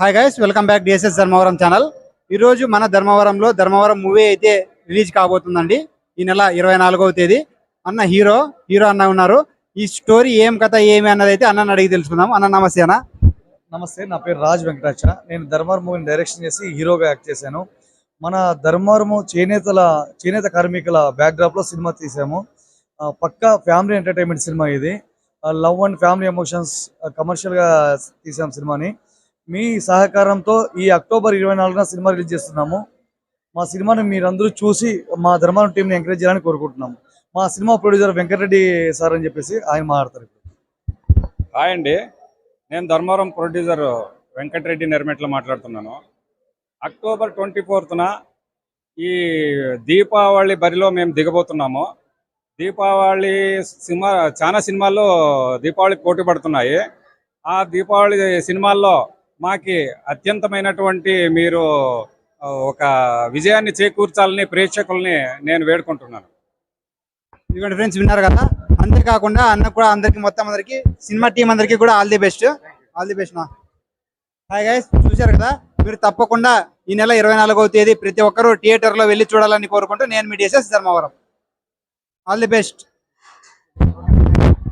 Hi guys, welcome back DSS Dharmavaram channel. ఈరోజు మన ధర్మవరంలో ధర్మవరం మూవీ అయితే రిలీజ్ కాబోతుందండి. ఈ నెల 24వ తేదీ. అన్న హీరో అన్న ఉన్నారు. ఈ స్టోరీ ఏం కథ ఏమి అన్నది అయితే అన్నని అడిగి తెలుసుకుందాం. అన్న నమస్తే. అన్న నమస్తే, నా పేరు రాజ్ వెంకటాచ. నేను ధర్మవరం మూవీని డైరెక్షన్ చేసి హీరోగా యాక్ట్ చేశాను. మన ధర్మవరము చేనేత కార్మికుల బ్యాక్డ్రాప్ లో సినిమా తీసాము. పక్కా ఫ్యామిలీ ఎంటర్టైన్మెంట్ సినిమా ఇది. Love and family emotions commercial గా తీసాం సినిమాని. మీ సహకారంతో ఈ అక్టోబర్ 24న సినిమా రిలీజ్ చేస్తున్నాము. మా సినిమాని మీరందరూ చూసి మా ధర్మవరం టీంని ఎంకరేజ్ చేయాలని కోరుకుంటున్నాము. మా సినిమా ప్రొడ్యూసర్ వెంకటరెడ్డి సార్ అని చెప్పేసి ఆయన మాట్లాడతారు. హాయ్ అండి, నేను ధర్మవరం ప్రొడ్యూసర్ వెంకటరెడ్డి నిర్మెట్లో మాట్లాడుతున్నాను. అక్టోబర్ 24న ఈ దీపావళి బరిలో మేము దిగబోతున్నాము. దీపావళి చాలా సినిమాల్లో దీపావళి పోటీ పడుతున్నాయి. ఆ దీపావళి సినిమాల్లో మాకి అత్యంతమైనటువంటి మీరు ఒక విజయాన్ని చేకూర్చాలని ప్రేక్షకుల్ని నేను వేడుకుంటున్నాను. ఇటువంటి ఫ్రెండ్స్ విన్నారు కదా. అంతేకాకుండా అన్న కూడా అందరికి సినిమా టీం అందరికీ కూడా ఆల్ ది బెస్ట్ నా. హాయ్ గైస్, చూశారు కదా. మీరు తప్పకుండా ఈ నెల 24వ తేదీ ప్రతి ఒక్కరూ థియేటర్లో వెళ్ళి చూడాలని కోరుకుంటూ నేను మీ DSS Dharmavaram. All the best.